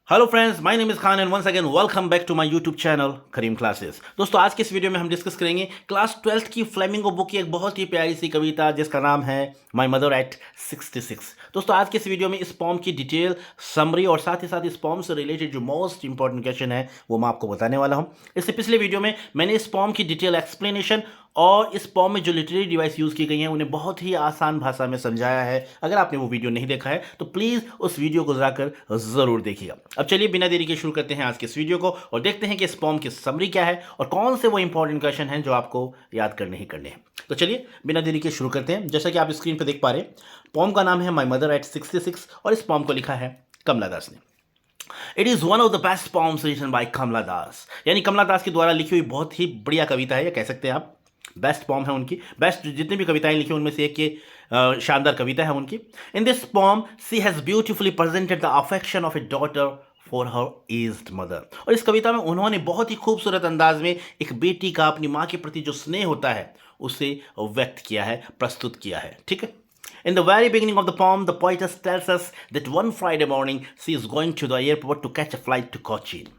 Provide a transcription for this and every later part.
Hello friends, my name is Khan and once again welcome back to my YouTube channel Karim classes. दोस्तों, आज के इस video में हम डिस्कस करेंगे क्लास 12th की फ्लेमिंगो बुक की एक बहुत ही प्यारी सी कविता जिसका नाम है माय मदर एट 66। दोस्तों, आज के इस वीडियो में इस पॉम की डिटेल समरी और साथ ही साथ इस पॉम से रिलेटेड जो मोस्ट इंपॉर्टेंट क्वेश्चन है वो मैं आपको बताने वाला हूँ। इससे पिछले वीडियो में मैंने इस पॉम की डिटेल एक्सप्लेनेशन और इस पॉम में जो लिटरेरी डिवाइस यूज़ की गई हैं उन्हें बहुत ही आसान भाषा में समझाया है। अगर आपने वो वीडियो नहीं देखा है तो प्लीज़ उस वीडियो को जाकर ज़रूर देखिएगा। अब चलिए बिना देरी के शुरू करते हैं आज के इस वीडियो को और देखते हैं कि इस पॉम की समरी क्या है और कौन से वो इंपॉर्टेंट क्वेश्चन हैं जो आपको याद करने ही करने हैं। तो चलिए बिना देरी के शुरू करते हैं। जैसा कि आप स्क्रीन पर देख पा रहे हैं, पॉम का नाम है माई मदर एट 66 और इस पॉम को लिखा है कमला दास ने। It is one of the best poems written by Kamala Das, यानी कमला दास के द्वारा लिखी हुई बहुत ही बढ़िया कविता है, या कह सकते हैं आप बेस्ट पॉम है उनकी। बेस्ट जितनी भी कविताएं लिखी उनमें से एक ये शानदार कविता है उनकी। In this poem she has beautifully presented the affection of a daughter for her aged mother. और इस कविता में उन्होंने बहुत ही खूबसूरत अंदाज में एक बेटी का अपनी माँ के प्रति जो स्नेह होता है उसे व्यक्त किया है, प्रस्तुत किया है। ठीक है। In the very beginning of the poem, the poetess tells us that one Friday morning she is going to the airport to catch a flight to Cochin.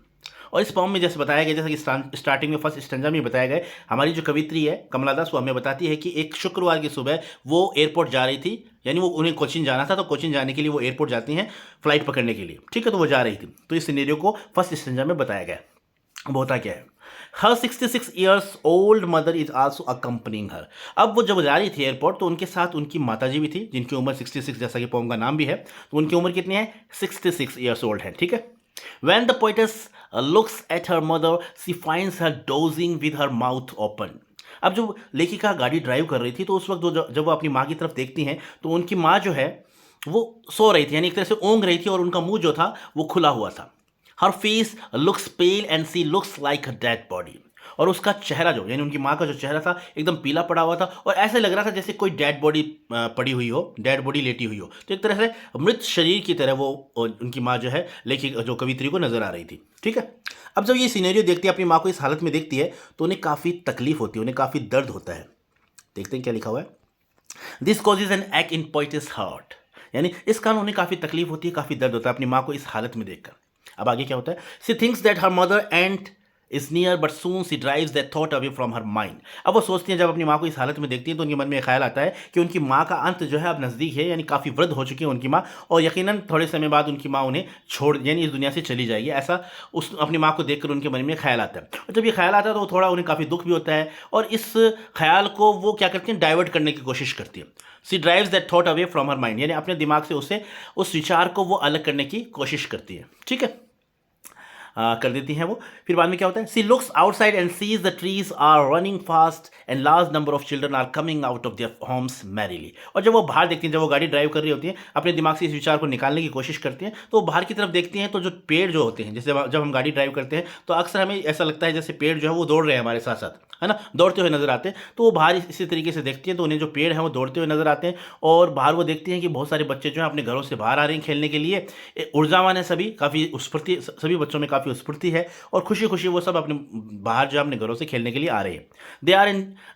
और इस पॉम में जैसे बताया गया, जैसा कि स्टार्टिंग में फर्स्ट स्टैंजा में बताया गया, हमारी जो कवित्री है कमला दास वो हमें बताती है कि एक शुक्रवार की सुबह वो एयरपोर्ट जा रही थी, यानी वो उन्हें कोचिन जाना था, तो कोचिन जाने के लिए वो एयरपोर्ट जाती हैं फ्लाइट पकड़ने के लिए। ठीक है, तो वो जा रही थी। तो इस सिनेरियो को फर्स्ट स्टैंजा में बताया गया। अब होता क्या है, her 66 years old mother is also accompanying her. अब वो जब जा रही थी एयरपोर्ट तो उनके साथ उनकी माताजी भी थी जिनकी उम्र 66, जैसा कि पोम का नाम भी है, तो उनकी उम्र कितनी है, 66 ईयर्स ओल्ड है। ठीक है। When the poetess looks at her mother, she finds her dozing with her mouth open. अब जो लेखिका गाड़ी ड्राइव कर रही थी तो उस वक्त जब वो अपनी माँ की तरफ देखती हैं तो उनकी माँ जो है वो सो रही थी, यानी एक तरह से ऊँग रही थी और उनका मुंह जो था वो खुला हुआ था। Her face looks pale and she looks like a dead body. और उसका चेहरा जो, यानी उनकी माँ का जो चेहरा था एकदम पीला पड़ा हुआ था और ऐसे लग रहा था जैसे कोई डेड बॉडी पड़ी हुई हो, डेड बॉडी लेटी हुई हो। तो एक तरह से मृत शरीर की तरह वो उनकी माँ जो है लेखिक जो कवित्री को नजर आ रही थी। ठीक है। अब जब ये सीनेरियो देखती है, अपनी माँ को इस हालत में देखती है तो उन्हें काफ़ी तकलीफ होती है, उन्हें काफ़ी दर्द होता है। देखते हैं क्या लिखा हुआ है। This causes an act in पोइटिस heart, यानी इस कारण उन्हें काफ़ी तकलीफ होती है, काफ़ी दर्द होता है अपनी माँ को इस हालत में देखकर। अब आगे क्या होता है, she thinks that her mother end is near but soon she drives that thought away from her mind. अब वो सोचती हैं, जब अपनी माँ को इस हालत में देखती हैं तो उनके मन में ख्याल आता है कि उनकी माँ का अंत जो है अब नज़दीक है, यानी काफ़ी वृद्ध हो चुकी है उनकी माँ और यकीनन थोड़े समय बाद उनकी माँ उन्हें छोड़, यानी इस दुनिया से चली जाएगी। ऐसा उस अपनी माँ को देखकर उनके मन में ख्याल आता है। और जब ये ख्याल आता है तो थोड़ा उन्हें काफ़ी दुख भी होता है और इस ख्याल को वो क्या करती हैं, डाइवर्ट करने की कोशिश करती है। She drives that thought away from her mind, यानी अपने दिमाग से उसे उस विचार को वो अलग करने की कोशिश करती है। ठीक है, कर देती हैं वो। फिर बाद में क्या होता है, she looks outside and sees the trees are running fast and large number of children are coming out of their homes merrily. और जब वो बाहर देखती हैं, जब वो गाड़ी ड्राइव कर रही होती हैं, अपने दिमाग से इस विचार को निकालने की कोशिश करती हैं, तो वो बाहर की तरफ देखती हैं तो जो पेड़ जो होते हैं, जैसे जब हम गाड़ी ड्राइव करते हैं तो अक्सर हमें ऐसा लगता है जैसे पेड़ जो है वो दौड़ रहे हैं हमारे साथ साथ, है ना, दौड़ते हुए नजर आते हैं। तो वो बाहर इसी तरीके से देखती हैं तो उन्हें जो पेड़ हैं वो दौड़ते हुए नजर आते हैं और बाहर वो देखती हैं कि बहुत सारे बच्चे जो हैं अपने घरों से बाहर आ रहे हैं खेलने के लिए। ऊर्जावान है सभी, काफ़ी स्फूर्ति, सभी बच्चों में काफ़ी स्फूर्ति है और खुशी खुशी वो सब अपने बाहर जो अपने घरों से खेलने के लिए आ रहे हैं।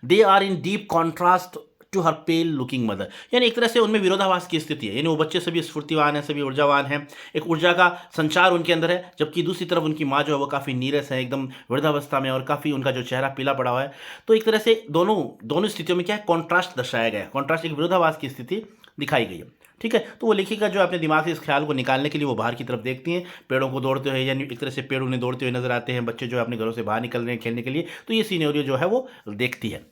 They are in deep contrast to her pale looking mother, यानी एक तरह से उनमें विरोधाभास की स्थिति है, यानी वो बच्चे सभी स्फूर्तिवान हैं, सभी ऊर्जावान हैं, एक ऊर्जा का संचार उनके अंदर है, जबकि दूसरी तरफ उनकी माँ जो है वो काफ़ी नीरस है, एकदम वृद्धावस्था में और काफ़ी उनका जो चेहरा पीला पड़ा हुआ है। तो एक तरह से दोनों दोनों स्थितियों में क्या है, कॉन्ट्रास्ट दर्शाया गया है, कॉन्ट्रास्ट, एक विरोधाभास की स्थिति दिखाई गई है। ठीक है, तो वो लेखिका जो अपने दिमाग से इस ख्याल को निकालने के लिए वो बाहर की तरफ देखती हैं, पेड़ों को दौड़ते हुए, यानी एक तरह से पेड़ उन्हें दौड़ते हुए नजर आते हैं, बच्चे जो है अपने घरों से बाहर निकल रहे हैं खेलने के लिए, तो ये सीनेरियो जो है वो देखती है।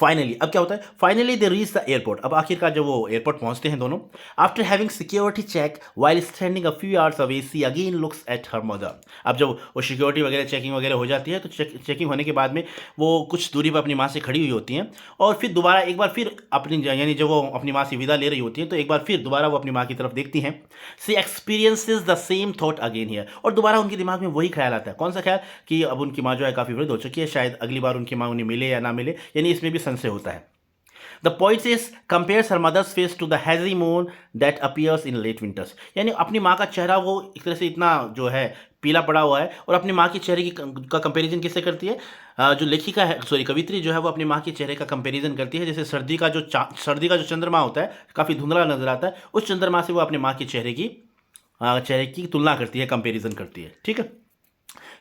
फाइनली अब क्या होता है, finally they reach the airport. अब आखिरकार जब वो एयरपोर्ट पहुंचते हैं दोनों, after having security check while standing a few hours away she again looks at her mother. अब जब वो सिक्योरिटी वगैरह चेकिंग वगैरह हो जाती है तो चेकिंग होने के बाद में वो कुछ दूरी पर अपनी माँ से खड़ी हुई होती हैं और फिर दोबारा एक बार फिर अपनी, यानी जब वो अपनी माँ से विदा ले रही होती हैं तो एक बार फिर दोबारा वो अपनी माँ की तरफ देखती हैं। She experiences the same thought again here, और दोबारा उनके दिमाग में वही ख्याल आता है। कौन सा ख्याल, कि अब उनकी माँ जो है काफ़ी वृद्ध हो चुकी है, शायद अगली बार उनकी माँ उन्हें मिले या ना मिले, यानी इसमें भी संशय होता है। The poetess compares her mother's face to the hazy moon that appears in late winters, यानी अपनी माँ का चेहरा वो एक तरह से इतना जो है पीला पड़ा हुआ है और अपनी माँ के चेहरे की का कंपैरिजन किससे करती है, जो लेखिका है, सॉरी कवित्री जो है वो अपनी माँ के चेहरे का कंपैरिजन करती है, जैसे सर्दी का जो चंद्रमा होता है काफ़ी धुंधला नजर आता है, उस चंद्रमा से वो अपने माँ के चेहरे की चेहरे की तुलना करती है, कंपेरिजन करती है, ठीक है।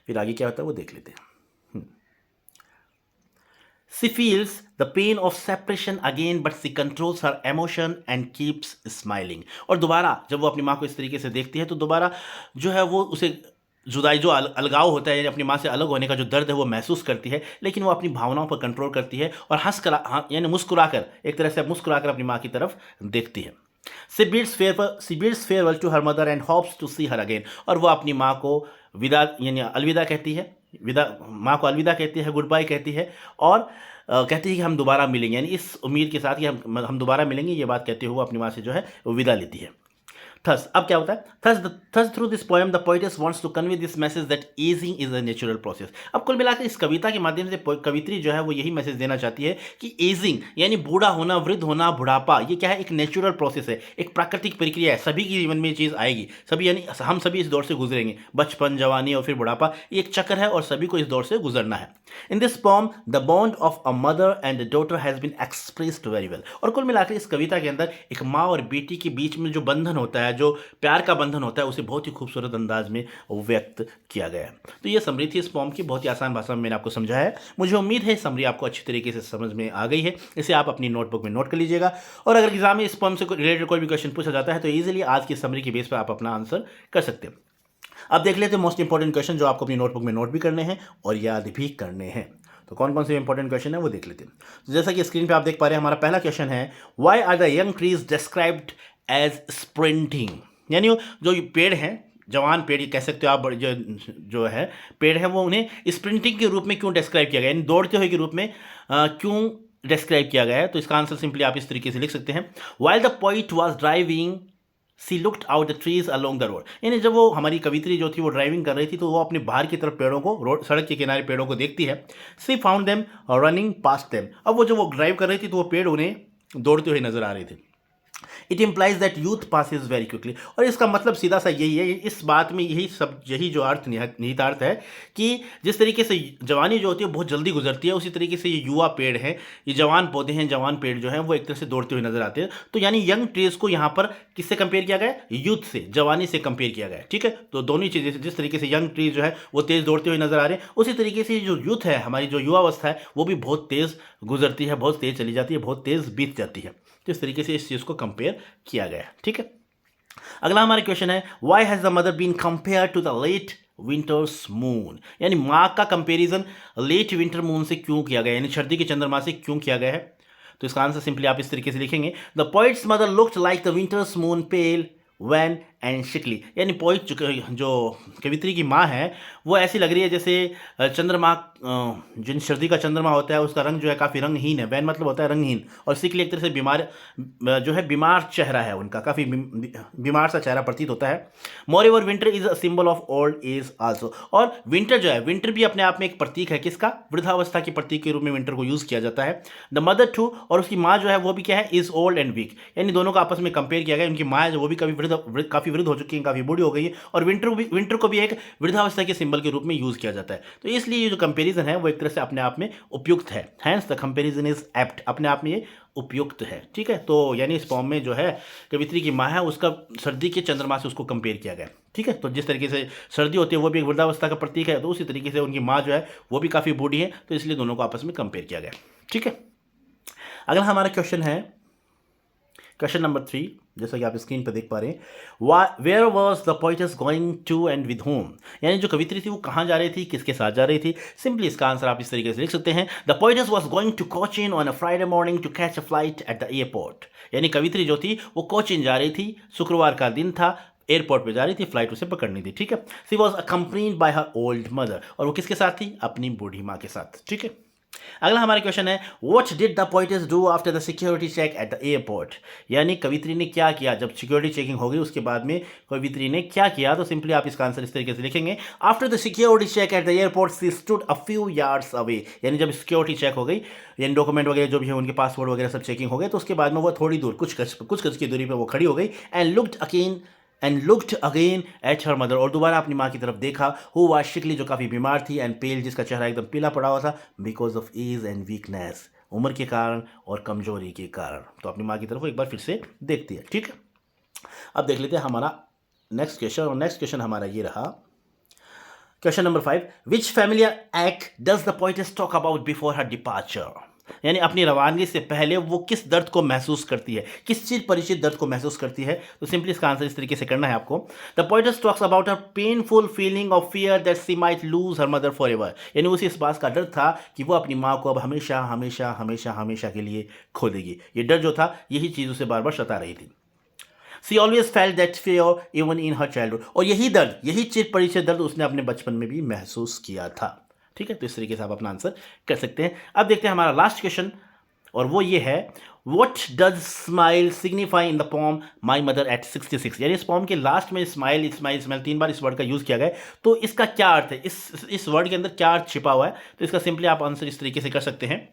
फिर आगे क्या होता है वो देख लेते हैं। She feels the pain of separation again, but she controls her emotion and keeps smiling. और दोबारा जब वो अपनी माँ को इस तरीके से देखती है तो दोबारा जो है वो उसे जुदाई, जो अलगाव होता है, यानी अपनी माँ से अलग होने का जो दर्द है वो महसूस करती है, लेकिन वो अपनी भावनाओं पर कंट्रोल करती है और यानी मुस्कुराकर, एक तरह से मुस्कुराकर अपनी माँ की तरफ देखती है। She bids farewell to her mother and hopes to see her again. और वो अपनी माँ को विदा यानी अलविदा कहती है, माँ को अलविदा कहती है, गुड बाय कहती है, और कहती है कि हम दोबारा मिलेंगे, यानी इस उम्मीद के साथ कि हम दोबारा मिलेंगे, ये बात कहते हुए अपनी माँ से जो है वो विदा लेती है। Thus, अब क्या होता है, thus through this poem the poetess wants to convey this message that aging is a natural process. अब कुल मिलाकर इस कविता के माध्यम से कवित्री जो है वो यही मैसेज देना चाहती है कि एजिंग यानी बूढ़ा होना, वृद्ध होना, बुढ़ापा, ये क्या है, एक नेचुरल प्रोसेस है, एक प्राकृतिक प्रक्रिया है, सभी के जीवन में ये चीज़ आएगी, सभी यानी हम सभी इस दौर से गुजरेंगे, बचपन, जवानी और फिर बुढ़ापा, ये एक चक्र है और सभी को इस दौर से गुजरना है। In this poem the bond of a mother and daughter has been expressed very well. और कुल मिलाकर इस कविता के अंदर एक माँ और बेटी के बीच में जो बंधन होता है, जो प्यार का बंधन होता है, उसे बहुत ही खूबसूरत अंदाज में व्यक्त किया गया है। तो ये समरी थी इस पॉम की, बहुत ही आसान भाषा में मैंने आपको समझाया है। मुझे उम्मीद है समरी आपको अच्छी तरीके से समझ में आ गई है। इसे आप अपनी नोटबुक में नोट कर लीजिएगा और अगर एग्जाम में इस पॉम से रिलेटेड कोई भी क्वेश्चन पूछा जाता है तो ईजिली आज की समरी के बेस पर आप अपना आंसर कर सकते हैं। अब देख लेते हैं मोस्ट इंपॉर्टेंट क्वेश्चन जो आपको अपनी नोटबुक में नोट भी करने हैं और याद भी करने हैं। तो कौन कौन से इंपॉर्टेंट क्वेश्चन है वो देख लेते हैं। तो जैसा कि स्क्रीन पे आप देख पा रहे हैं, हमारा पहला क्वेश्चन है, why are the young trees described as sprinting, यानी जो पेड़ हैं, जवान पेड़ कह सकते हो आप, जो है पेड़ है वो उन्हें स्प्रिंटिंग के रूप में क्यों डिस्क्राइब किया गया, यानी दौड़ते हुए के रूप में क्यों डिस्क्राइब किया गया है। तो इसका आंसर सिंपली आप इस तरीके से लिख सकते हैं, while the poet was driving she looked out the trees along the road, यानी जब वो हमारी कवित्री जो थी वो ड्राइविंग कर रही थी तो वो अपने बाहर की तरफ पेड़ों को, रोड सड़क के किनारे पेड़ों को देखती है। She found them running past them, अब वो जब वो ड्राइव कर रही थी तो वो पेड़ उन्हें दौड़ते हुए नजर आ रहे थे। It implies that youth passes very quickly, और इसका मतलब सीधा सा यही है, इस बात में यही जो अर्थ निहितार्थ है कि जिस तरीके से जवानी जो होती है बहुत जल्दी गुजरती है, उसी तरीके से ये युवा पेड़ हैं, ये जवान पौधे हैं, जवान पेड़ जो हैं वो एक तरह से दौड़ते हुए नजर आते हैं। तो यानी यंग ट्रीज को यहाँ पर किससे कंपेयर किया गया, यूथ से, जवानी से कंपेयर किया गया, ठीक है। तो दोनों ही चीज़ें, जिस तरीके से यंग ट्रीज जो है वो तेज दौड़ते हुए नजर आ रहे हैं, उसी तरीके से जो यूथ है, हमारी जो युवावस्था है वो भी बहुत तेज गुजरती है, बहुत तेज चली जाती है, बहुत तेज बीत जाती है। तो इस तरीके से इस चीज़ को कंपेयर किया गया, ठीक है। अगला हमारा क्वेश्चन है, why has the mother been compare to the late winter's moon, यानी माँ का कंपेरिजन लेट विंटर मून से क्यों किया गया, यानी सर्दी के चंद्रमा से क्यों किया गया है। तो इसका आंसर सिंपली आप इस तरीके से लिखेंगे, the poet's mother looked like the winter's moon pale wan and sickly, यानी पोइट जो कवित्री की माँ है वो ऐसी लग रही है जैसे चंद्रमा, जिन सर्दी का चंद्रमा होता है उसका रंग जो है काफ़ी रंगहीन है, वैन मतलब होता है रंगहीन, और शिकली एक तरह से बीमार, जो है बीमार चेहरा है उनका, काफ़ी बीमार सा चेहरा प्रतीत होता है। Moreover winter is a symbol of old age also, और विंटर जो है, विंटर भी अपने आप में एक प्रतीक है, किसका, वृद्धावस्था के प्रतीक के रूप में विंटर को यूज़ किया जाता है। द मदर टू, और उसकी माँ जो है वो भी क्या है, इज ओल्ड एंड वीक, यानी दोनों का आपस में कंपेयर किया गया। उनकी माँ है जो वो भी काफ़ी वृद्ध हो चुकी है, काफ़ी बूढ़ी हो गई है, और विंटर को भी एक वृद्धावस्था के सिंबल के रूप में यूज़ किया जाता है। तो इसलिए ये जो कंपैरिजन है वो एक तरह से अपने आप में उपयुक्त है, hence the comparison is apt, अपने आप में ये उपयुक्त है, ठीक है। तो यानी इस फॉर्म में जो है कवित्री की माँ है उसका सर्दी के चंद्रमा से उसको कंपेयर किया गया, ठीक है। तो जिस तरीके से सर्दी होती है वो भी एक वृद्धावस्था का प्रतीक है, तो उसी तरीके से उनकी माँ जो है वो भी काफ़ी बूढ़ी है, तो इसलिए दोनों को आपस में कंपेयर किया गया, ठीक है। अगला हमारा क्वेश्चन है क्वेश्चन नंबर 3, जैसा कि आप स्क्रीन पर देख पा रहे हैं, where was the poetess going to and with whom, यानी जो कवित्री थी वो कहाँ जा रही थी, किसके साथ जा रही थी। सिंपली इसका आंसर आप इस तरीके से लिख सकते हैं, the poetess was going to Cochin on a Friday morning to catch a flight at the airport, यानी कवित्री जो थी वो कोचिन जा रही थी, शुक्रवार का दिन था, एयरपोर्ट पे जा रही थी, फ्लाइट उसे पकड़नी थी, ठीक है। She was accompanied by her old mother, और वो किसके साथ थी, अपनी बूढ़ी माँ के साथ, ठीक है। अगला हमारा क्वेश्चन है, what did the poetess do after the security check at the airport, यानी कवित्री ने क्या किया जब सिक्योरिटी चेकिंग हो गई उसके बाद में कवित्री ने क्या किया। तो सिंपली आप इसका आंसर इस तरीके से लिखेंगे, after the security check at the airport she stood a few yards away, यानी जब सिक्योरिटी चेक हो गई, यानी डॉक्यूमेंट वगैरह जो भी है उनके पासपोर्ट वगैरह सब चेकिंग हो गए, तो उसके बाद में वो थोड़ी दूर कुछ गज की दूरी पर वो खड़ी हो गई, and looked again eight her mother, और दोबारा अपनी माँ की तरफ देखा, हु वाज शिकली, जो काफ़ी बीमार थी, एंड पेल, जिसका चेहरा एकदम पीला पड़ा हुआ था, because of age and weakness, उम्र के कारण और कमजोरी के कारण। तो अपनी माँ की तरफ वो एक बार फिर से देखती है, ठीक है। अब देख लेते हैं हमारा नेक्स्ट क्वेश्चन, और नेक्स्ट क्वेश्चन हमारा ये रहा, question number 5, which familiar act does the poetess talk about before her departure, यानी अपनी रवानगी से पहले वो किस दर्द को महसूस करती है, किस चीज परिचित दर्द को महसूस करती है। तो सिंपली इसका आंसर इस तरीके से करना है आपको। The poetess talks about a painful feeling of fear that she might lose her mother for ever, यानी उसे इस बात का डर था कि वो अपनी माँ को अब हमेशा हमेशा हमेशा हमेशा के लिए खो देगी। ये डर जो था, यही चीज उसे बार बार सता रही थी। She always felt that fear even in her childhood, और यही दर्द, यही चिर परिचित दर्द उसने अपने बचपन में भी महसूस किया था। ठीक है, तो इस तरीके से आप अपना आंसर कर सकते हैं। अब देखते हैं हमारा लास्ट क्वेश्चन, और वो ये है, What does smile signify in the poem My Mother at 66, यानी इस पोम के लास्ट में स्माइल स्माइल स्माइल 3 बार इस वर्ड का यूज किया गया है, तो इसका क्या अर्थ है, इस वर्ड के अंदर क्या अर्थ छिपा हुआ है। तो इसका सिंपली आप आंसर इस तरीके से कर सकते हैं।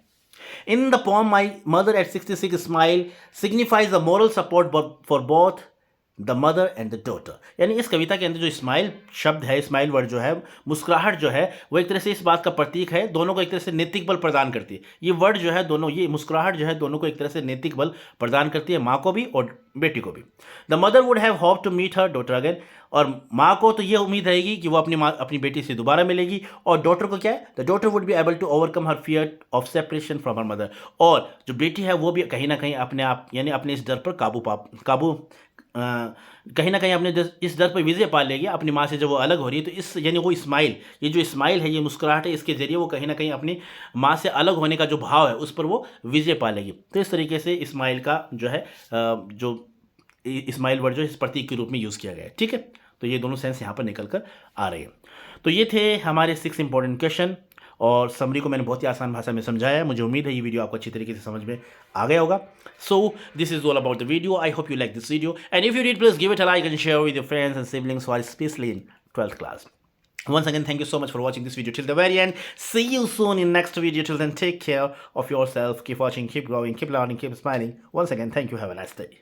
In the poem, My Mother at 66 smile signifies a moral support for both the mother and the daughter, यानी इस कविता के अंदर जो स्माइल शब्द है, स्माइल वर्ड जो है, मुस्कुराहट जो है, वो एक तरह से इस बात का प्रतीक है, दोनों को एक तरह से नैतिक बल प्रदान करती है। ये वर्ड जो है दोनों, ये मुस्कुराहट जो है दोनों को एक तरह से नैतिक बल प्रदान करती है, माँ को भी और बेटी को भी। The mother would have hope to meet her daughter again, और माँ को तो ये उम्मीद रहेगी कि वो अपनी बेटी से दोबारा मिलेगी, और डॉटर को क्या है, the daughter would be able to overcome her fear of separation from her mother, और जो बेटी है वो भी कहीं ना कहीं अपने आप, यानी अपने इस डर पर कहीं ना कहीं अपने इस डर पर विजय पा लेगी अपनी माँ से जब वो अलग हो रही है। तो इस, यानी वो स्माइल, ये जो स्माइल है, ये मुस्कुराहट है, इसके जरिए वो कहीं ना कहीं अपनी माँ से अलग होने का जो भाव है उस पर वो विजय पा लेगी। तो इस तरीके से स्माइल का जो है, जो स्माइल वर्ड जो इस प्रतीक के रूप में यूज़ किया गया है। ठीक है, तो ये दोनों सेंस यहाँ पर निकल कर आ रहे हैं। तो ये थे हमारे 6 इंपॉर्टेंट क्वेश्चन, और समरी को मैंने बहुत ही आसान भाषा में समझाया है। मुझे उम्मीद है ये वीडियो आपको अच्छी तरीके से समझ में आ गया होगा। So this is all about the video. I hope you like this video, and if you did, please give it a like and share with your friends and siblings who are specially in 12th class. Once again, thank you so much for watching this video till the very end. See you soon in next video. Till then, take care of yourself. Keep watching, keep growing, keep learning, keep smiling. Once again, thank you. Have a nice day.